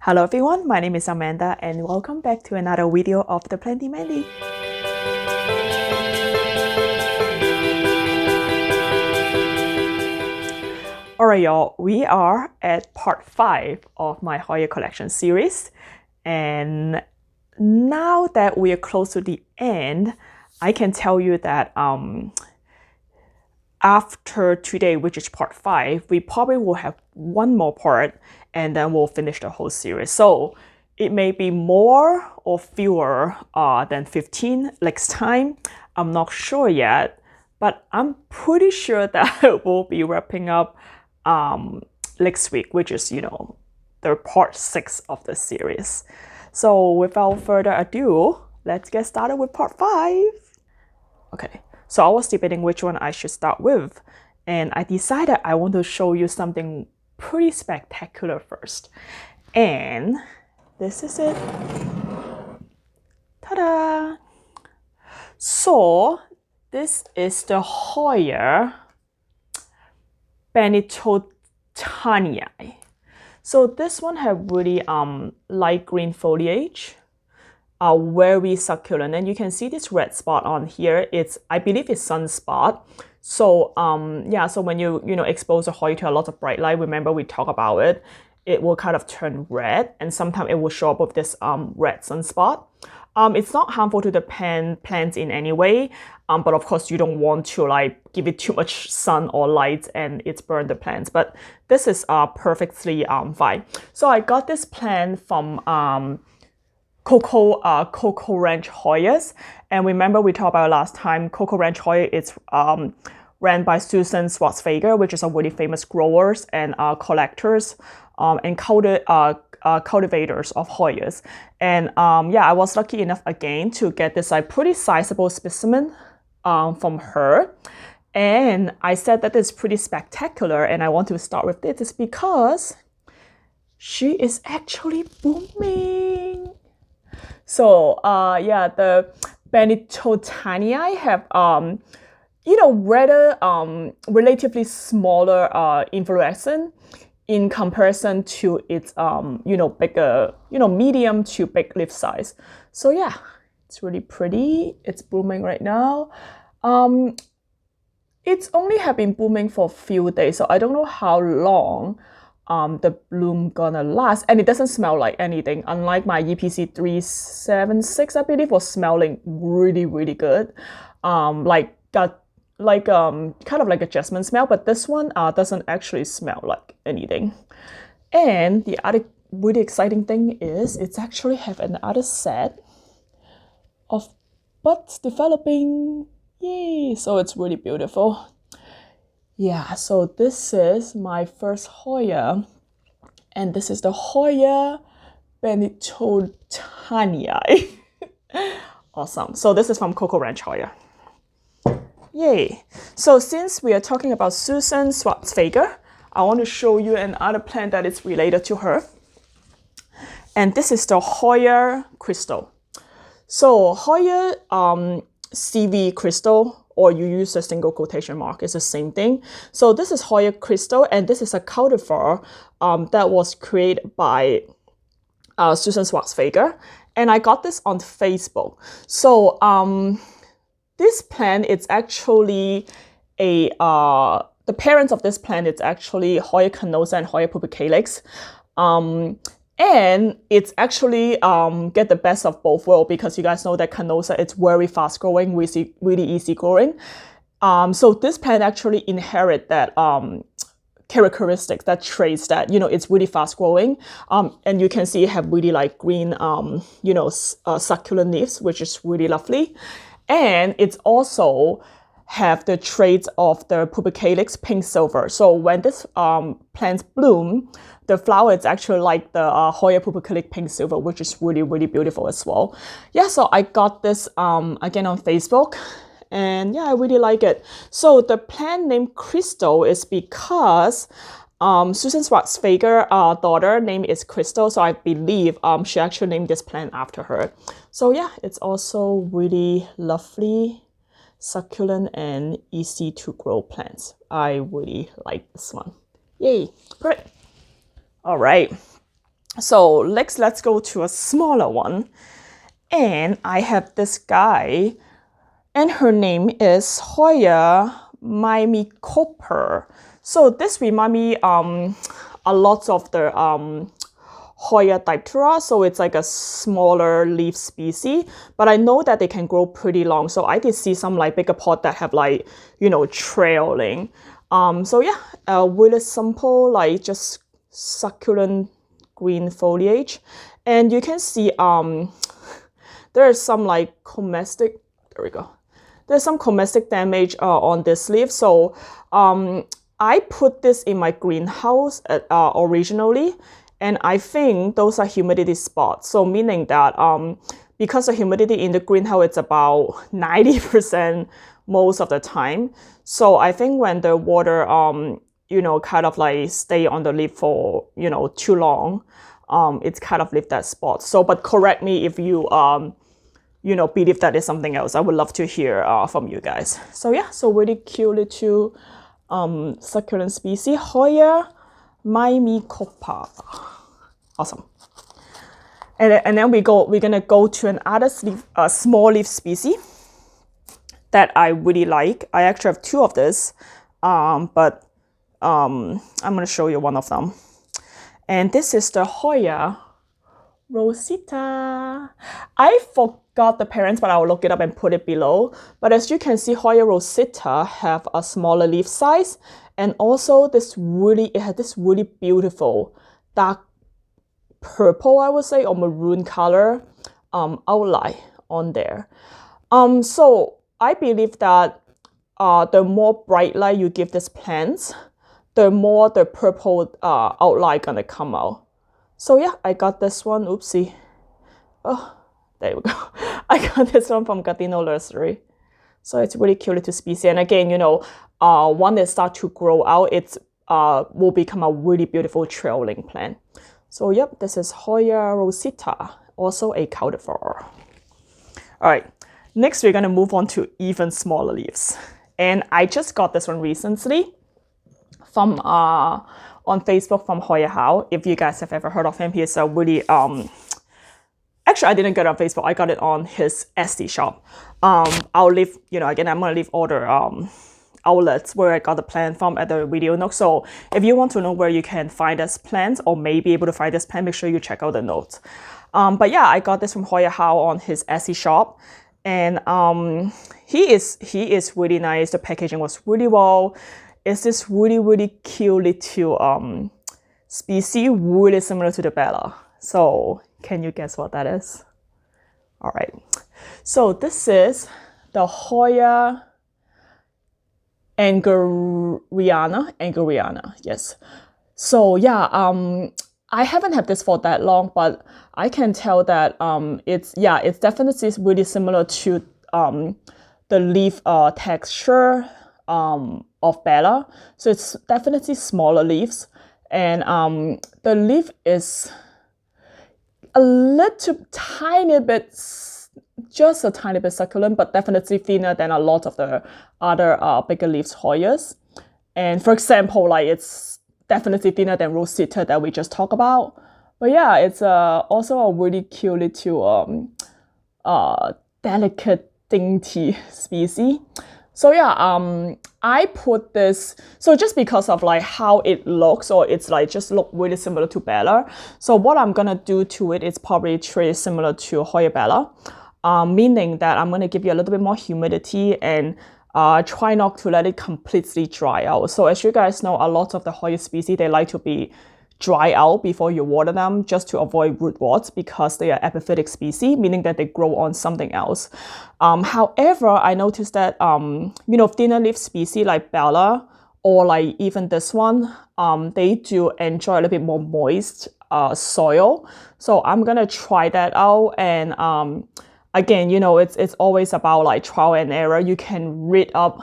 Hello everyone, my name is Amanda and welcome back to another video of the Planty Mandy. Alright y'all, we are at part 5 of my Hoya Collection series, and now that we are close to the end, I can tell you that after today, which is part 5, we probably will have one more part and then we'll finish the whole series. So it may be more or fewer than 15 next time. I'm not sure yet, but I'm pretty sure that we'll be wrapping up next week, which is, the part 6 of the series. So without further ado, let's get started with part 5. Okay, so I was debating which one I should start with, and I decided I want to show you something pretty spectacular first. And this is it. Ta-da! So this is the Hoya benitotanii. So this one have really light green foliage, very succulent, and you can see this red spot on here. I believe it's sunspot. So yeah, so when you expose the Hoya to a lot of bright light, remember we talked about it, it will kind of turn red, and sometimes it will show up with this red sunspot. It's not harmful to the plants in any way, but of course you don't want to give it too much sun or light and it's burn the plants. But this is perfectly fine. So I got this plant from Coco Ranch Hoyas, and remember we talked about last time, Coco Ranch Hoya is ran by Susan Schwartzfeger, which is a really famous growers and collectors and cultivators of Hoyas. And yeah, I was lucky enough again to get this pretty sizable specimen from her. And I said that it's pretty spectacular, and I want to start with this because she is actually blooming. So yeah, the benitotanii have rather relatively smaller inflorescence in comparison to its bigger, medium to big leaf size. So yeah, it's really pretty. It's blooming right now. It's only have been blooming for a few days, so I don't know how long the bloom gonna last, and it doesn't smell like anything, unlike my EPC 376, I believe, was smelling really good, kind of like a jasmine smell, but this one doesn't actually smell like anything. And the other really exciting thing is it's actually have another set of buds developing. Yay! So it's really beautiful. Yeah, so this is my first Hoya, and this is the Hoya benitotanii. Awesome. So this is from Coco Ranch Hoya. Yay! So since we are talking about Susan Schwartzfeger, I want to show you another plant that is related to her. And this is the Hoya crystal. So Hoya CV crystal, or you use a single quotation mark, it's the same thing. So this is Hoya crystal, and this is a cultivar that was created by Susan Schwartzfeger, and I got this on Facebook. So this plant is actually the parents of this plant is actually Hoya canosa and Hoya pubicalyx. And it's actually get the best of both worlds, because you guys know that canosa is very fast growing, really easy growing. So this plant actually inherit that characteristics, that traits that, it's really fast growing. And you can see it have really green, succulent leaves, which is really lovely. And it's also have the traits of the pubicalyx pink silver. So when this plants bloom, the flower is actually like the Hoya pubicalyx pink silver, which is really beautiful as well. Yeah, so I got this again on Facebook, and yeah, I really like it. So the plant name Crystal is because Susan Schwartzfeger daughter name is Crystal, so I believe she actually named this plant after her. So yeah, it's also really lovely, succulent, and easy to grow plants. I really like this one. Yay! Great. All right. So let's go to a smaller one. And I have this guy, and her name is Hoya myrmecopa. So this reminds me a lot of the Hoya diptera, so it's like a smaller leaf species, but I know that they can grow pretty long. So I did see some like bigger pot that have like, you know, trailing. So yeah, really simple, like just succulent green foliage. And you can see there is some like comestic, there we go. There's some comestic damage on this leaf. So I put this in my greenhouse originally, and I think those are humidity spots. So meaning that because the humidity in the greenhouse, it's about 90% most of the time. So I think when the water, you know, kind of like stay on the leaf for, you know, too long, it's kind of leave that spot. So, but correct me if you, you know, believe that is something else. I would love to hear from you guys. So yeah, so really cute little succulent species, Hoya myrmecopa. Awesome. And then we're gonna go to another small leaf species that I really like. I actually have two of this, but I'm gonna show you one of them. And this is the Hoya Rosita. I forgot the parents, but I'll look it up and put it below. But as you can see, Hoya Rosita have a smaller leaf size, and also it had this really beautiful dark purple, I would say, or maroon color outline on there. So I believe that the more bright light you give this plant, the more the purple outline gonna come out. So yeah, I got this one. Oopsie. Oh, there we go. I got this one from Gardino Nursery. So it's really cute little species. And again, you know, when they start to grow out, it will become a really beautiful trailing plant. So yep, this is Hoya Rosita, also a cultivar. All right, next we're gonna move on to even smaller leaves. And I just got this one recently from on Facebook from Hoya Hao. If you guys have ever heard of him, he's a really actually I didn't get it on Facebook, I got it on his Etsy shop. I'll leave, you know, again, I'm gonna leave all the outlets where I got the plant from at the video note. So if you want to know where you can find this plant or may be able to find this plant, make sure you check out the notes. But yeah, I got this from Hoya Hao on his Etsy shop. And he is really nice. The packaging was really well. It's this really cute little species, really similar to the Bella. So can you guess what that is? All right. So this is the Hoya englerina, yes. So yeah, I haven't had this for that long, but I can tell that it's definitely really similar to the leaf texture of Bella. So it's definitely smaller leaves, and the leaf is a little tiny bit, just a tiny bit succulent, but definitely thinner than a lot of the other bigger leaves Hoyas. And for example, like it's definitely thinner than Rosita that we just talked about. But yeah, it's also a really cute little delicate, dainty species. So yeah, I put this, so just because of like how it looks, or it's like just look really similar to Bella. So what I'm gonna do to it is probably treat similar to Hoya Bella, meaning that I'm gonna give you a little bit more humidity and try not to let it completely dry out. So as you guys know, a lot of the Hoya species, they like to be dry out before you water them, just to avoid root rot, because they are epiphytic species, meaning that they grow on something else. However, I noticed that you know, thinner leaf species like Bella or like even this one, they do enjoy a little bit more moist soil. So I'm gonna try that out. And again, you know, it's always about like trial and error. You can read up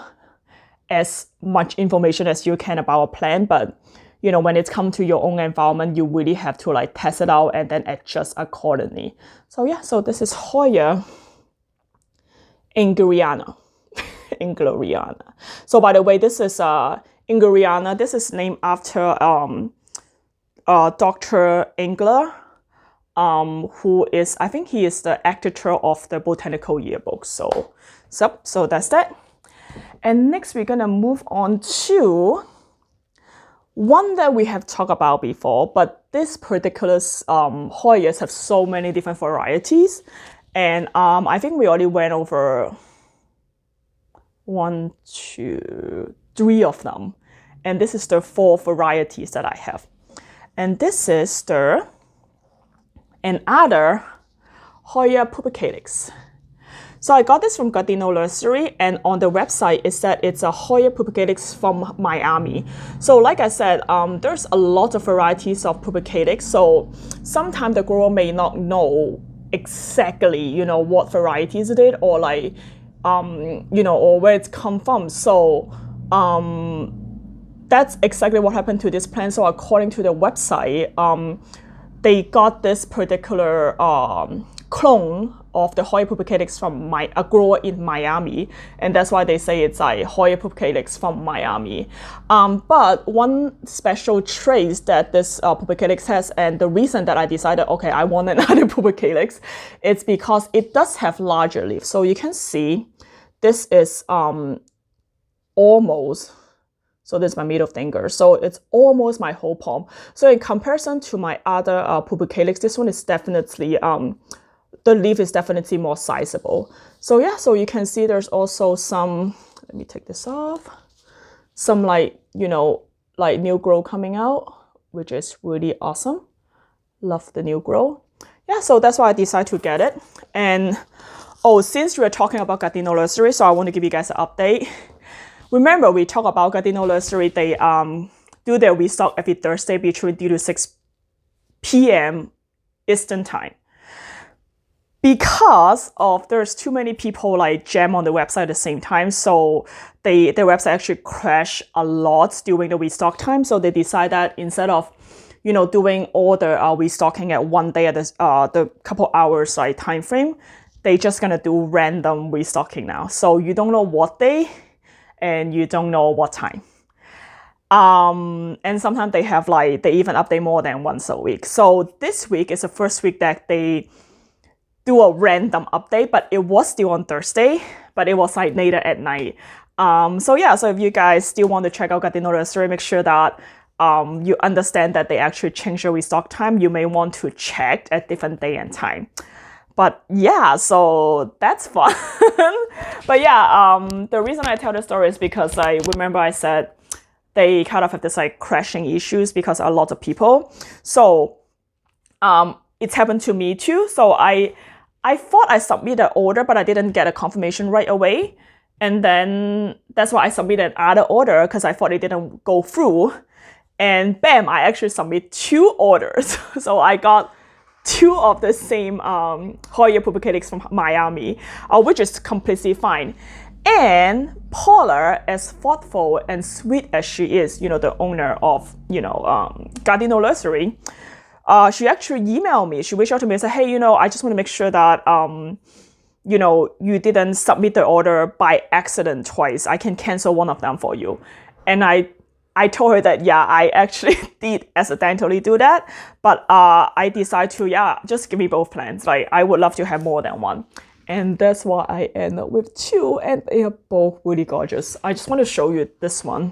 as much information as you can about a plant, but you know, when it's come to your own environment, you really have to like test it out and then adjust accordingly. So yeah, so this is Hoya englerina. Englerina. So by the way, this is englerina. This is named after Dr. Engler. who is, I think he is the editor of the botanical yearbook. So that's that. And next we're gonna move on to one that we have talked about before, but this particular Hoyas have so many different varieties. And I think we already went over 1, 2, 3 of them. And this is the 4 varieties that I have. And this is another Hoya pubicalyx. So I got this from Gardino Nursery, and on the website it said it's a Hoya pubicalyx from Miami. So like I said, there's a lot of varieties of pubicalyx. So sometimes the grower may not know exactly, you know, what varieties it is, or like, you know, or where it's come from. So that's exactly what happened to this plant. So according to the website, they got this particular clone of the Hoya pubicalyx from a grower in Miami, and that's why they say it's a Hoya pubicalyx from Miami. But one special trait that this pubicalyx has, and the reason that I decided, okay, I want another pubicalyx, it's because it does have larger leaves. So you can see this is almost, so this is my middle finger, so it's almost my whole palm. So in comparison to my other pubicalyx, this one is definitely the leaf is definitely more sizable. So yeah, so you can see there's also some, let me take this off, some like, you know, like new growth coming out, which is really awesome. Love the new growth. Yeah, so that's why I decided to get it. And oh, since we're talking about Gardino Nursery, so I want to give you guys an update. Remember, we talked about Gardino Nursery, they do their restock every Thursday between 3 to 6 p.m. Eastern time. Because of there's too many people like jam on the website at the same time, so their website actually crashed a lot during the restock time. So they decide that instead of, you know, doing all the restocking at one day at the couple hours like time frame, they just gonna do random restocking now. So you don't know what day and you don't know what time. And sometimes they have like, they even update more than once a week. So this week is the first week that they do a random update, but it was still on Thursday, but it was like later at night. So yeah, so if you guys still want to check out Gardino Nursery, make sure that you understand that they actually change your restock time. You may want to check at different day and time. But yeah, so that's fun. But yeah, the reason I tell the story is because I remember I said they kind of have this like crashing issues because a lot of people. So it's happened to me too. So I thought I submitted an order, but I didn't get a confirmation right away. And then that's why I submitted another order because I thought it didn't go through. And bam, I actually submitted 2 orders. So I got 2 of the same Hoya pubicalyx from Miami, which is completely fine. And Paula, as thoughtful and sweet as she is, you know, the owner of, you know, Gardino Nursery, she actually emailed me. She reached out to me and said, hey, you know, I just want to make sure that, you know, you didn't submit the order by accident twice. I can cancel one of them for you. And I told her that, yeah, I actually did accidentally do that. But I decided to, yeah, just give me both plants. Like, I would love to have more than one. And that's why I ended up with 2, and they are both really gorgeous. I just want to show you this one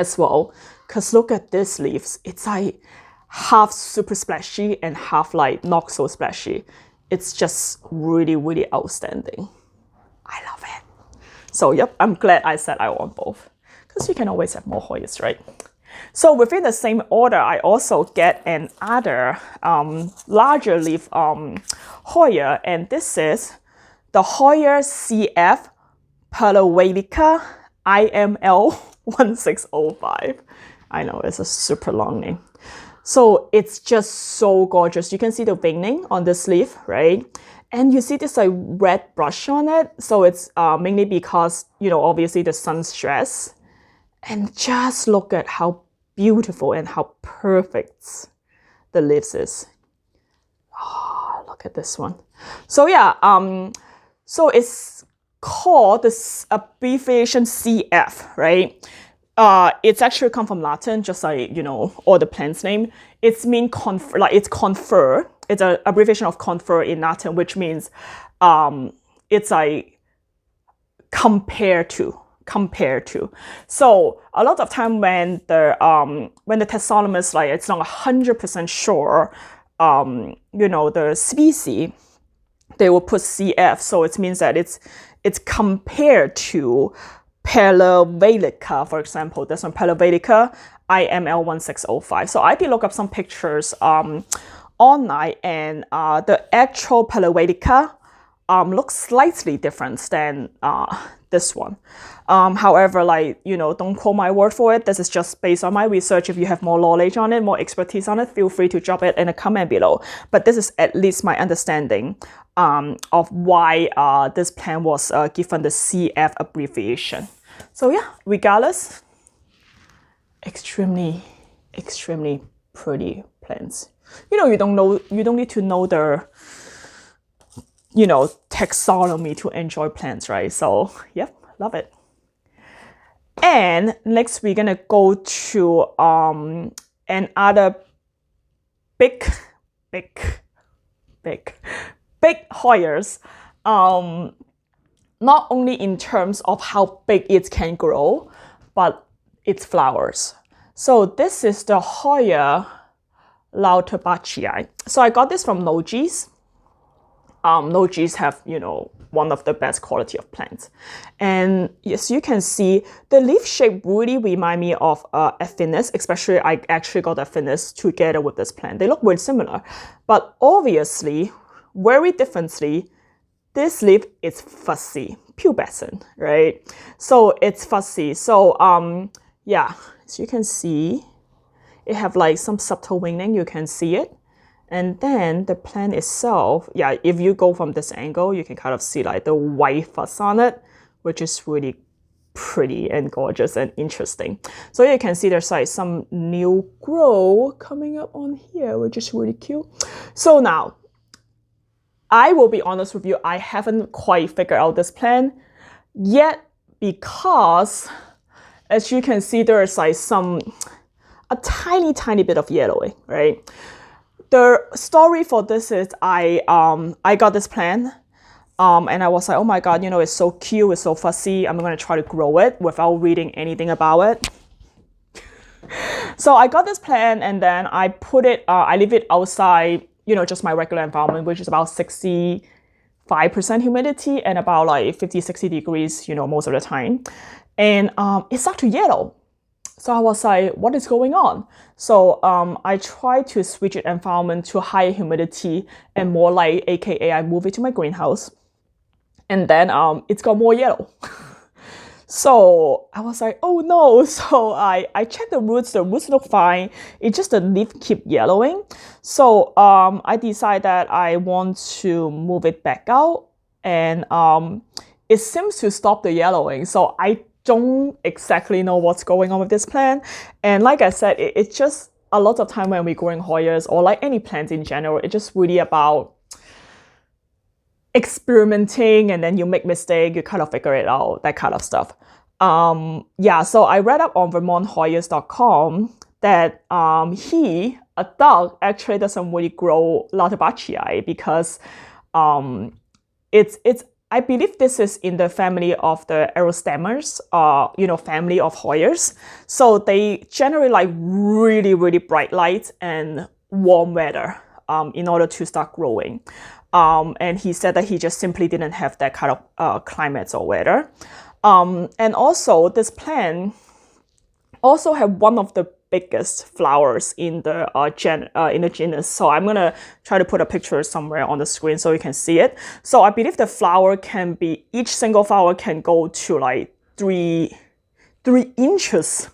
as well. Because look at these leaves. It's like half super splashy and half like not so splashy. It's just really, really outstanding. I love it. So yep, I'm glad I said I want both. Because you can always have more Hoyas, right? So within the same order, I also get another larger leaf Hoya, and this is the Hoya CF palawanica IML 1605. I know, it's a super long name. So it's just so gorgeous. You can see the veining on this leaf, right? And you see this like red brush on it. So it's mainly because, you know, obviously the sun stress. And just look at how beautiful and how perfect the leaves is. Oh, look at this one. So yeah, so it's called this abbreviation CF, right? It's actually come from Latin, just like, you know, all the plants name. It's mean confer, like it's confer. it's an abbreviation of confer in Latin, which means it's like compared to. So a lot of time when the taxonomy is like it's not 100% sure, you know, the species, they will put CF. So it means that it's compared to palawanica, for example. This one, palawanica, IML 1605. So I did look up some pictures online, and the actual palawanica looks slightly different than this one. However, like, you know, don't quote my word for it. This is just based on my research. If you have more knowledge on it, more expertise on it, feel free to drop it in a comment below. But this is at least my understanding of why this plant was given the CF abbreviation. So yeah, regardless, extremely pretty plants. You know, you don't need to know the, you know, taxonomy to enjoy plants, right? So yep, love it. And next we're gonna go to another big Hoyas. Not only in terms of how big it can grow, but its flowers. So this is the Hoya lauterbachii. So I got this from Lockii. Lockii have, you know, one of the best quality of plants. And as you can see, the leaf shape really remind me of Aphinus, especially I actually got Aphinus together with this plant. They look very similar, but obviously, very differently, this leaf is fuzzy, pubescent, right? So it's fuzzy. So yeah, as you can see, it have like some subtle winging, you can see it. And then the plant itself, yeah, if you go from this angle, you can kind of see like the white fuzz on it, which is really pretty and gorgeous and interesting. So you can see there's like some new grow coming up on here, which is really cute. So now, I will be honest with you, I haven't quite figured out this plant yet, because as you can see, there is like a tiny bit of yellowing, right? The story for this is I got this plant and I was like, oh my god, you know, it's so cute, it's so fuzzy, I'm gonna try to grow it without reading anything about it. So I got this plant and then I put it, I leave it outside, you know, just my regular environment, which is about 65% humidity and about like 50-60 degrees, you know, most of the time. And it started to yellow. So I was like, what is going on? So I tried to switch its environment to higher humidity and more light, aka I move it to my greenhouse. And then it's got more yellow. So I was like, oh no. So I checked the roots look fine. It's just the leaf keep yellowing. So I decided that I want to move it back out, and it seems to stop the yellowing. So I don't exactly know what's going on with this plant. And like I said, it's just a lot of time when we're growing Hoyas or like any plants in general, it's just really about experimenting, and then you make mistake, you kind of figure it out, that kind of stuff. Yeah, so I read up on vermonthoyas.com that a dog actually doesn't really grow lauterbachii because I believe this is in the family of the aerostemers, you know, family of Hoyas. So they generally like really bright light and warm weather in order to start growing. And he said that he just simply didn't have that kind of climate or weather. And also this plant also have one of the biggest flowers in the genus. So I'm gonna try to put a picture somewhere on the screen so you can see it. So I believe the flower can be, each single flower can go to like 3 inches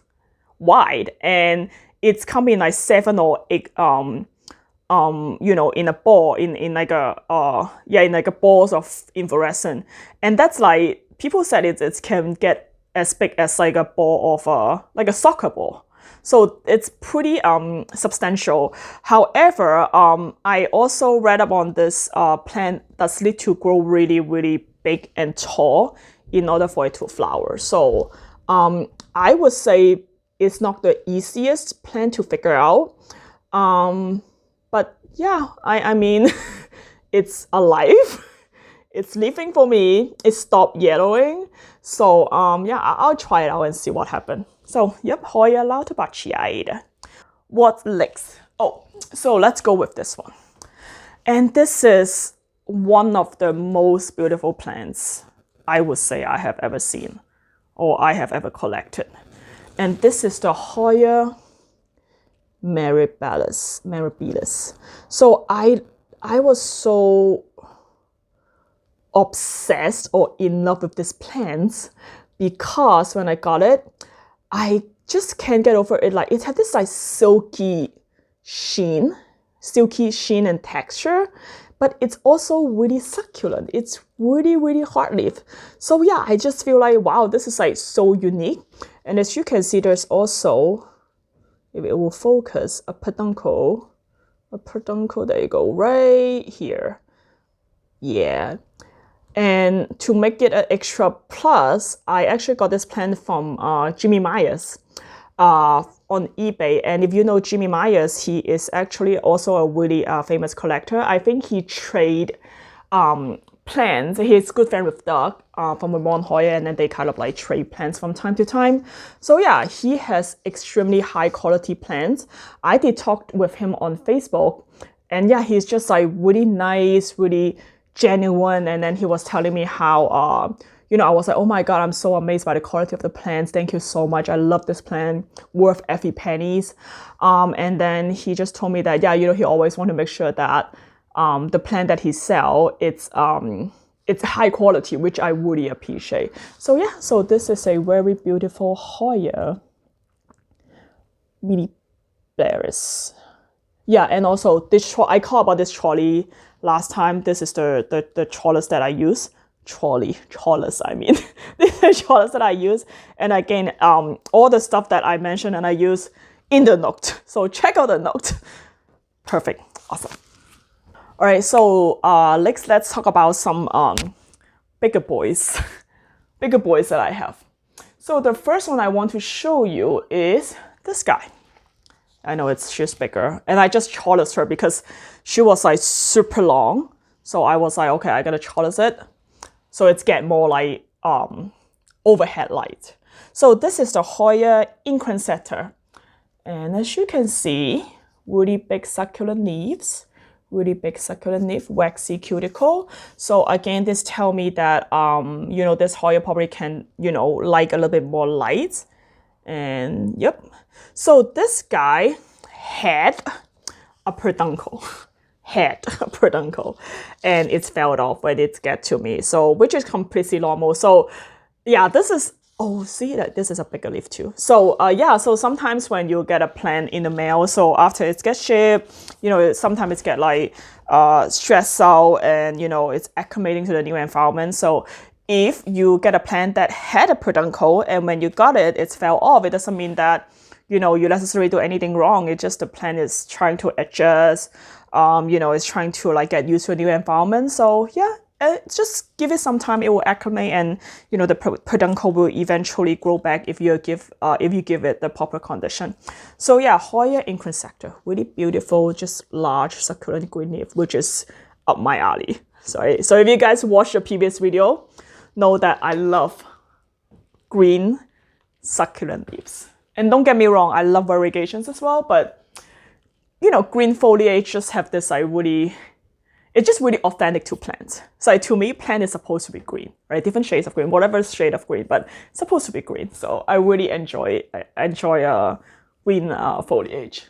wide, and it's coming in like 7 or 8 you know, in a ball, in like a in like a balls of inflorescence. And that's like, people said it can get as big as like a ball of like a soccer ball. So it's pretty substantial. However, I also read up on this plant that's need to grow really big and tall in order for it to flower. So I would say it's not the easiest plant to figure out. But yeah, I mean, it's alive. It's leafing for me. It stopped yellowing. So yeah, I'll try it out and see what happened. So yep, Hoya lauterbachii. What next? Oh, so let's go with this one. And this is one of the most beautiful plants I would say I have ever seen or I have ever collected. And this is the Hoya mirabilis. So I was so obsessed or in love with this plant because when I got it, I just can't get over it. Like it had this like silky sheen and texture, but it's also really succulent. It's really hard leaf. So yeah, I just feel like, wow, this is like so unique. And as you can see, there's also, if it will focus, a peduncle, there you go, right here. Yeah. And to make it an extra plus, I actually got this plant from Jimmy Myers on eBay. And if you know Jimmy Myers, he is actually also a really famous collector. I think he trade plants. He's a good friend with Doug from Ramon Hoya, and then they kind of like trade plants from time to time. So yeah, he has extremely high quality plants. I did talk with him on Facebook, and yeah, he's just like really nice, really genuine. And then he was telling me how you know, I was like, oh my god, I'm so amazed by the quality of the plants. Thank you so much. I love this plant, worth every pennies. And then he just told me that, yeah, you know, he always want to make sure that the plant that he sell, it's high quality, which I really appreciate. So yeah, so this is a very beautiful Hoya mirabilis. Yeah, and also this I called about this trolley last time. This is the trellis that I use. Trellis, I mean. This is the trellis that I use. And again, all the stuff that I mentioned and I use in the note. So check out the note. Perfect. Awesome. All right, so let's talk about some bigger boys. Bigger boys that I have. So the first one I want to show you is this guy. I know she's bigger. And I just trellised her because she was like super long. So I was like, okay, I gotta trellis it. So it's get more like overhead light. So this is the Hoya incrassata. And as you can see, really big succulent leaves. Really big succulent leaf, waxy cuticle. So again, this tell me that, you know, this Hoya probably can, you know, like a little bit more light. And yep. So this guy had a peduncle. And it's fell off when it get to me. So, which is completely normal. So yeah, this is, oh, see that this is a bigger leaf too. So yeah, so sometimes when you get a plant in the mail, so after it gets shipped, you know, sometimes it's get like stressed out and, you know, it's acclimating to the new environment. So if you get a plant that had a peduncle and when you got it, it fell off, it doesn't mean that, you know, you necessarily do anything wrong. It's just the plant is trying to adjust, you know, it's trying to like get used to a new environment. So yeah, just give it some time, it will acclimate, and you know the peduncle will eventually grow back if you give it the proper condition. So yeah, Hoya incrassata, really beautiful, just large succulent green leaf, which is up my alley. Sorry. So if you guys watched the previous video, know that I love green succulent leaves. And don't get me wrong, I love variegations as well, but you know, green foliage just have this like really, it's just really authentic to plants. So to me, plant is supposed to be green, right? Different shades of green, whatever shade of green, but it's supposed to be green. So I really enjoy green foliage.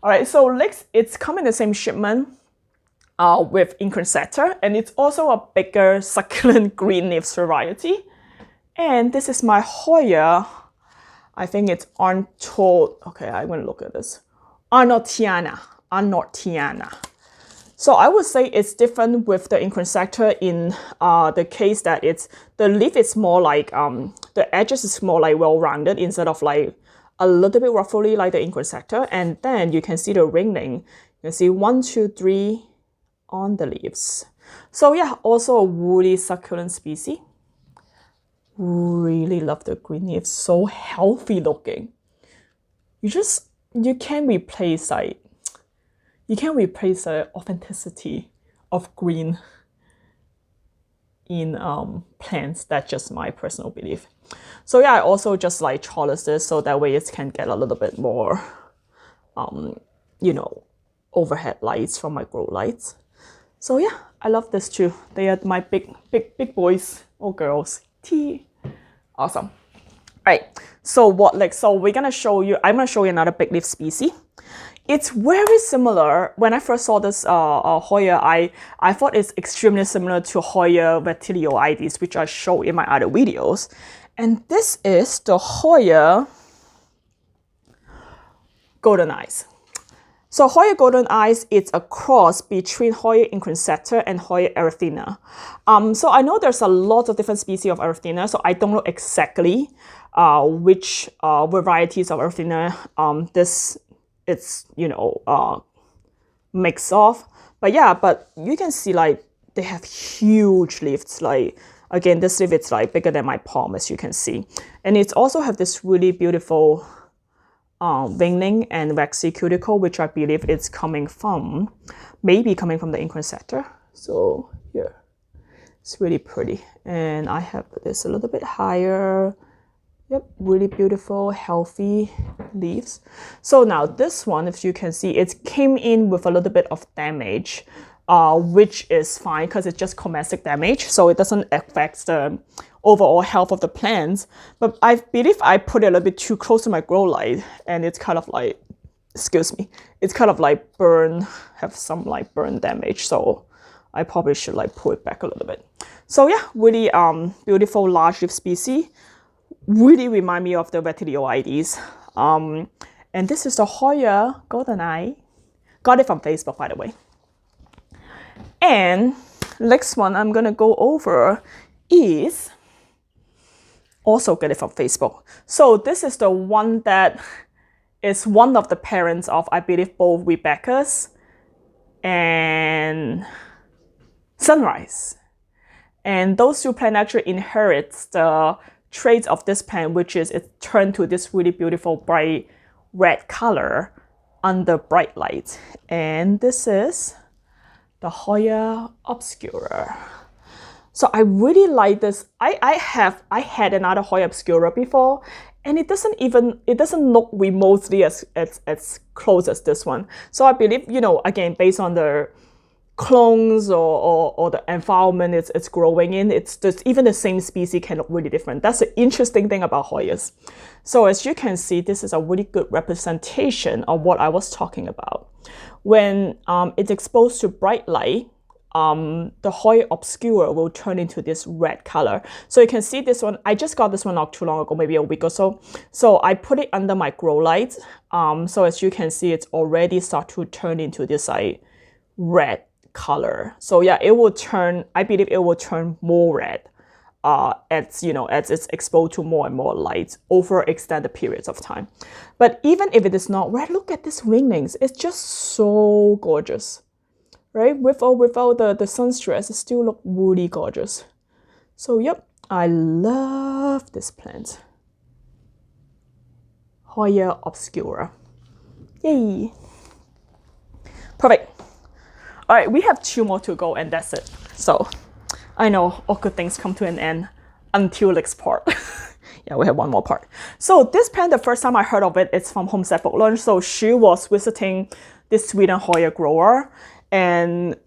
All right, so next, it's come in the same shipment with incrassata, and it's also a bigger succulent green leaf variety. And this is my Hoya, I think it's okay, I'm gonna look at this. Arnottiana. So I would say it's different with the incrassata in the case that the leaf is more like, the edges is more like well-rounded instead of like a little bit ruffly like the incrassata. And then you can see the ringing. You can see 1, 2, 3 on the leaves. So yeah, also a woody succulent species. Really love the green leaves, so healthy looking. You can't replace like, you can't replace the authenticity of green in plants. That's just my personal belief. So yeah, I also just like trellis this so that way it can get a little bit more, you know, overhead lights from my grow lights. So yeah, I love this too. They are my big boys or girls. Tea. Awesome. All right. So what like so we're gonna show you. I'm gonna show you another big leaf species. It's very similar. When I first saw this Hoya, I thought it's extremely similar to Hoya vertilioides, which I show in my other videos. And this is the Hoya golden eyes. So Hoya golden eyes, it's a cross between Hoya incrassata and Hoya erythrina. So I know there's a lot of different species of erythrina, so I don't know exactly which varieties of erythrina it's, you know, mix of. But yeah, but you can see like they have huge leaves. Like again, this leaf it's like bigger than my palm, as you can see. And it also have this really beautiful veining and waxy cuticle, which I believe it's coming from, maybe coming from the incrassata. So here, it's really pretty. And I have this a little bit higher. Yep, really beautiful, healthy leaves. So now this one, if you can see, it came in with a little bit of damage, which is fine because it's just cosmetic damage, so it doesn't affect the overall health of the plants. But I believe I put it a little bit too close to my grow light, and it's kind of like, excuse me, it's kind of like have some like burn damage. So I probably should like pull it back a little bit. So yeah, really beautiful large leaf species. Really remind me of the vertilioides. And this is the Hoya golden eye. Got it from Facebook, by the way. And next one I'm gonna go over is also get it from Facebook. So this is the one that is one of the parents of, I believe, both Rebecca's and Sunrise. And those two plants actually inherit the traits of this plant, which is it turned to this really beautiful bright red color under bright light. And this is the Hoya obscura. So I really like this. I had another Hoya obscura before, and it doesn't look remotely as close as this one. So I believe, you know, again, based on the clones or the environment it's growing in, it's just even the same species can look really different. That's the interesting thing about Hoyas. So as you can see, this is a really good representation of what I was talking about. When it's exposed to bright light, the Hoya obscura will turn into this red color. So you can see this one, I just got this one not too long ago, maybe a week or so. So I put it under my grow light. So as you can see, it's already start to turn into this like red color. So yeah, it will turn, I believe it will turn more red as it's exposed to more and more light over extended periods of time. But even if it is not red, look at these wingings. It's just so gorgeous, right? Without the sun stress, it still look really gorgeous. So yep, I love this plant. Hoya obscura. Yay! Perfect. All right, we have 2 more to go and that's it. So I know all good things come to an end until next part. Yeah, we have 1 more part. So this plant, the first time I heard of it, it's from Homestead Book Lunch. So she was visiting this Sweden Hoya grower, and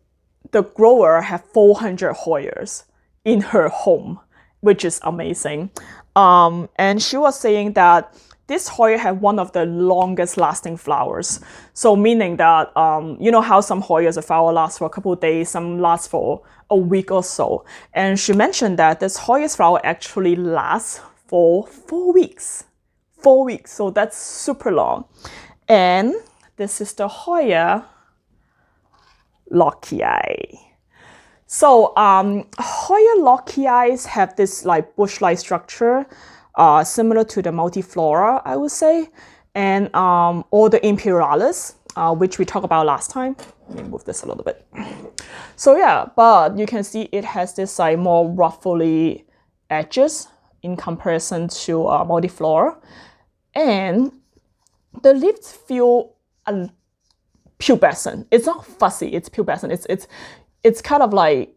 the grower had 400 Hoyas in her home, which is amazing. And she was saying that this Hoya had one of the longest lasting flowers. So meaning that, you know how some Hoyas, a flower lasts for a couple of days, some last for a week or so. And she mentioned that this Hoya's flower actually lasts for 4 weeks. 4 weeks, so that's super long. And this is the Hoya lockii. So Hoya lockii have this like bush-like structure, similar to the multiflora, I would say, and or the imperialis, which we talked about last time. Let me move this a little bit. So yeah, but you can see it has this like more ruffly edges in comparison to multiflora, and the leaves feel pubescent. It's not fussy, it's pubescent. It's kind of like,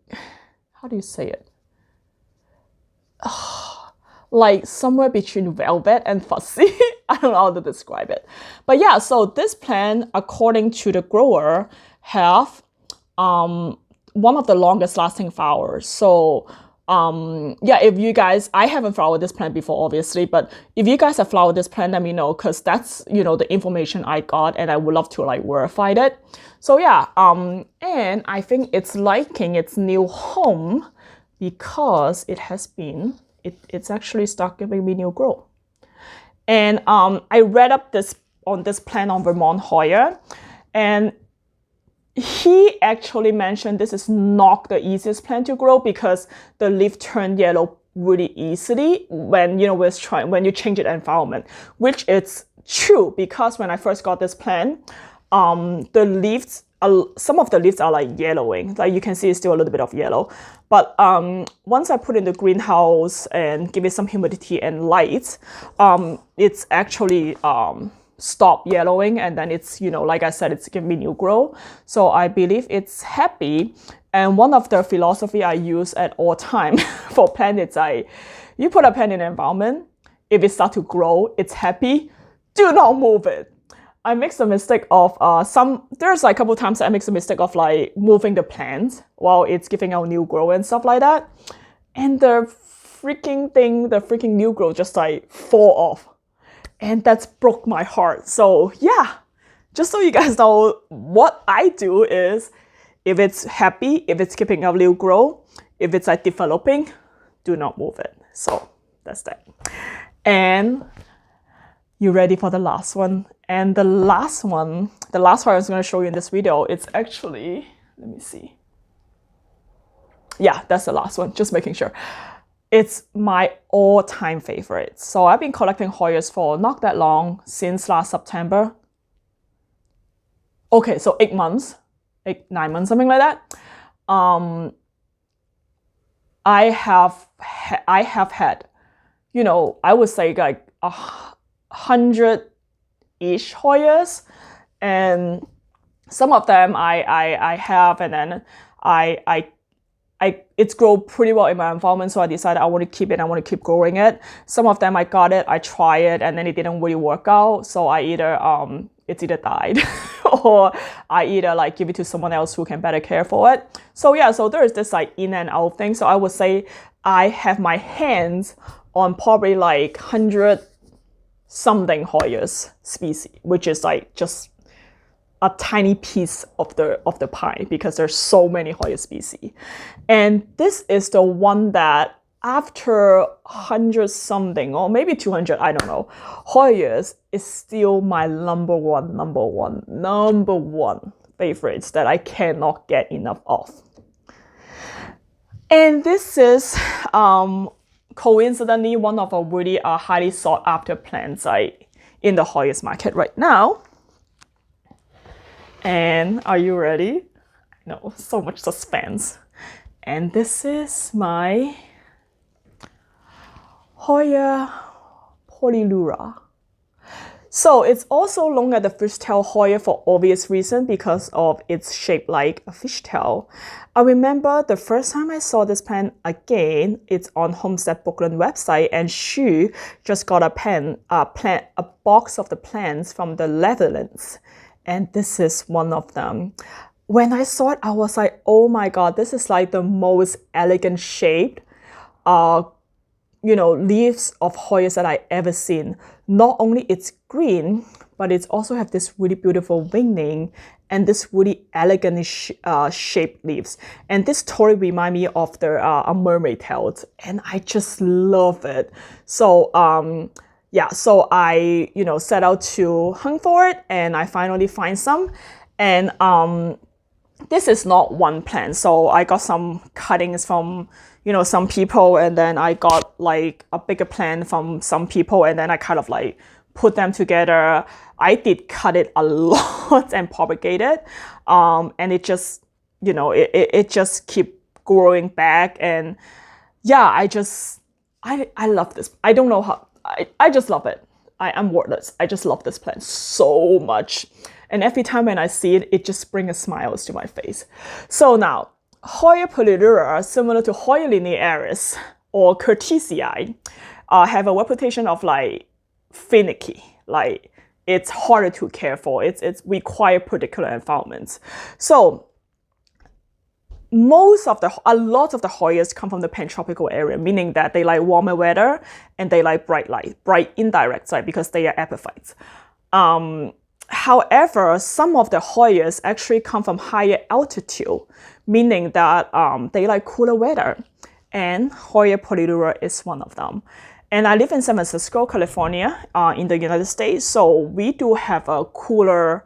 how do you say it? Like somewhere between velvet and fussy. I don't know how to describe it. But yeah, so this plant, according to the grower, have one of the longest lasting flowers. So yeah, if you guys, I haven't flowered this plant before, obviously, but if you guys have flowered this plant, let me know, because that's, you know, the information I got, and I would love to like verify it. So yeah, and I think it's liking its new home because it has been, it's actually start giving me new growth. And I read up on this plant on Vermont Hoya, and he actually mentioned this is not the easiest plant to grow because the leaf turn yellow really easily when, you know, when you change the environment, which is true, because when I first got this plant, the leaves, some of the leaves are like yellowing. Like you can see it's still a little bit of yellow. But once I put in the greenhouse and give it some humidity and light, it's actually stop yellowing, and then it's, you know, like I said, it's giving me new growth. So I believe it's happy. And one of the philosophy I use at all time for plants is you put a plant in an environment, if it start to grow, it's happy, do not move it. I make the mistake of there's like a couple times I make the mistake of like moving the plant while it's giving out new growth and stuff like that. And the freaking new growth just like fall off. And that's broke my heart. So yeah, just so you guys know, what I do is, if it's happy, if it's keeping up new growth, if it's like developing, do not move it. So that's that. And you ready for the last one? And the last one I was going to show you in this video, it's actually, let me see. Yeah, that's the last one, just making sure. It's my all-time favorite. So I've been collecting Hoyas for not that long, since last September. Okay, so 9 months, something like that. I have had, you know, I would say like 100-ish Hoyas, and some of them I have, and then it's grown pretty well in my environment, so I decided I want to keep it, I want to keep growing it. Some of them I got it, I tried it, and then it didn't really work out, so I either it's either died or I either like give it to someone else who can better care for it. So yeah, so there is this like in and out thing. So I would say I have my hands on probably like 100 something Hoyas species, which is like just a tiny piece of the pie, because there's so many Hoya species. And this is the one that after 100 something, or maybe 200, I don't know, Hoyas is still my number one favorites that I cannot get enough of. And this is coincidentally one of a really highly sought after plants in the Hoyas market right now. And are you ready? No, so much suspense. And this is my Hoya polyneura. So it's also known as the fishtail Hoya for obvious reason, because of its shape like a fishtail. I remember the first time I saw this plant again, it's on Homestead Brooklyn website, and she just got a box of the plants from the Netherlands. And this is one of them. When I saw it, I was like, oh my God, this is like the most elegant shaped, leaves of Hoyas that I ever seen. Not only it's green, but it's also have this really beautiful veining and this really elegant shaped leaves. And this totally remind me of the mermaid tails, and I just love it. So yeah, so I, set out to hunt for it, and I finally find some. And this is not one plant. So I got some cuttings from, some people, and then I got like a bigger plant from some people, and then I kind of like put them together. I did cut it a lot and propagate it. And it just, it just keep growing back. And yeah, I love this. I don't know how. I just love it. I'm wordless. I just love this plant so much. And every time when I see it, it just brings smiles to my face. So now, Hoya polyneura, similar to Hoya linearis or Curtisii, have a reputation of like finicky, like it's harder to care for. It's require particular environments. So a lot of the Hoyas come from the pantropical area, meaning that they like warmer weather and they like bright light, bright indirect light because they are epiphytes. However, some of the Hoyas actually come from higher altitude, meaning that they like cooler weather, and Hoya polyneura is one of them. And I live in San Francisco, California, in the United States, so we do have a cooler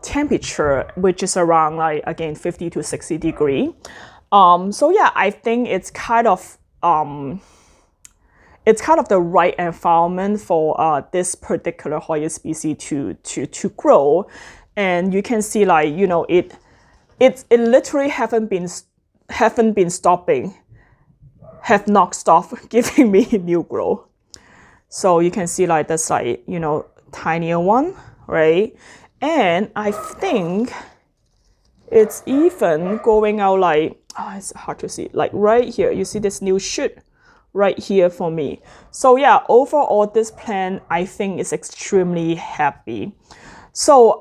temperature, which is around like, again, 50 to 60 degree. So yeah, I think it's kind of the right environment for this particular Hoya species to grow. And you can see like, you know, it literally have not stopped giving me new growth. So you can see like that's like, you know, tinier one, right? And I think it's even going out like, it's hard to see, like right here, you see this new shoot right here for me. So yeah, overall this plant I think is extremely happy. So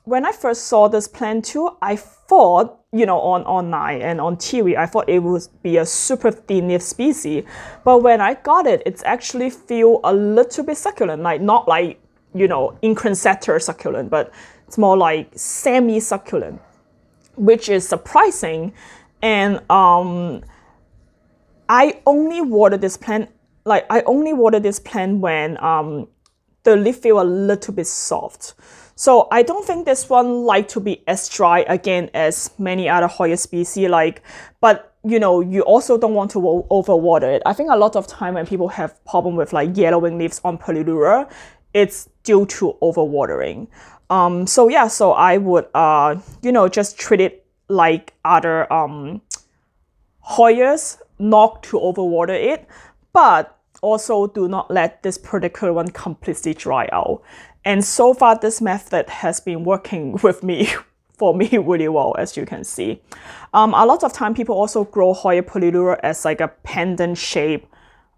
when I first saw this plant too, I thought, you know, online and on TV, I thought it would be a super thin leaf species. But when I got it, it's actually feel a little bit succulent, like not like, you know, incrassata succulent, but it's more like semi-succulent, which is surprising. And I only water this plant when the leaf feel a little bit soft. So I don't think this one like to be as dry again as many other Hoya species, like, but you know, you also don't want to overwater it. I think a lot of time when people have problem with like yellowing leaves on polyneura, it's due to overwatering. So yeah, so I would, you know, just treat it like other Hoyas, not to overwater it, but also do not let this particular one completely dry out. And so far, this method has been working with me, for me really well, as you can see. A lot of time people also grow Hoya polyneura as like a pendant shape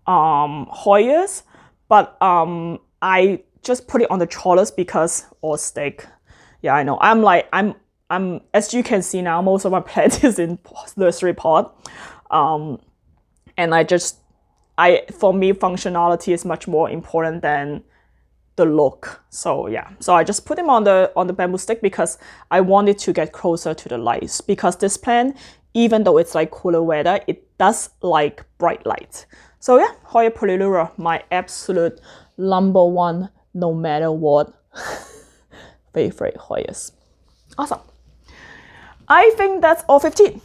Hoyas, but I just put it on the trellis because, or stake. Yeah, I know. I'm as you can see now, most of my plant is in nursery pot. And for me, functionality is much more important than the look. So yeah, so I just put them on the bamboo stick because I wanted to get closer to the lights, because this plant, even though it's like cooler weather, it does like bright light. So yeah, Hoya polyneura, my absolute number one, no matter what, favorite Hoyas. Awesome. I think that's all 15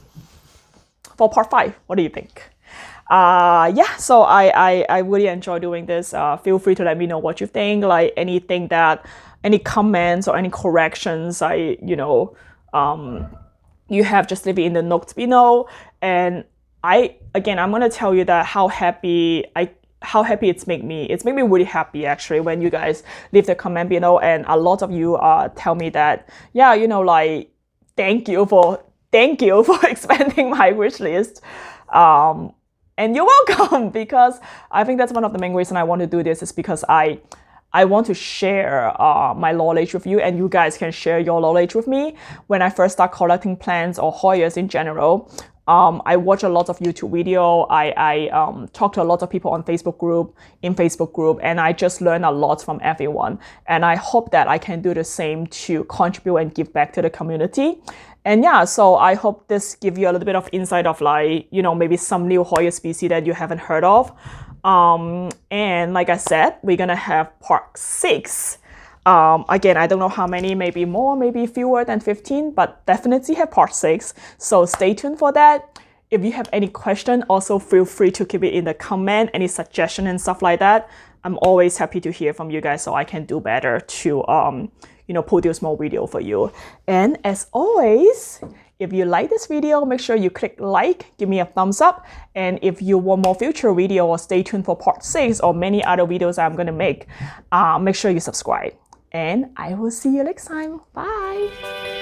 for part 5. What do you think? Yeah, so I really enjoy doing this. Feel free to let me know what you think, like any comments or any corrections you have, just leave it in the notes below. And I'm gonna tell you that how happy it's made me. It's made me really happy actually when you guys leave the comment below, and a lot of you tell me that, yeah, you know, like thank you for expanding my wish list. And you're welcome, because I think that's one of the main reasons I want to do this, is because I want to share my knowledge with you, and you guys can share your knowledge with me. When I first start collecting plants or Hoyas in general, I watch a lot of YouTube video. I talk to a lot of people in Facebook group, and I just learn a lot from everyone. And I hope that I can do the same to contribute and give back to the community. And yeah, so I hope this gives you a little bit of insight of like, you know, maybe some new Hoya species that you haven't heard of. And like I said, we're gonna have part 6. Again, I don't know how many, maybe more, maybe fewer than 15, but definitely have part 6. So stay tuned for that. If you have any question, also feel free to keep it in the comment, any suggestion and stuff like that. I'm always happy to hear from you guys so I can do better to, you know, produce more video for you. And as always, if you like this video, make sure you click like, give me a thumbs up. And if you want more future video, or stay tuned for part 6 or many other videos I'm gonna make sure you subscribe. And I will see you next time. Bye!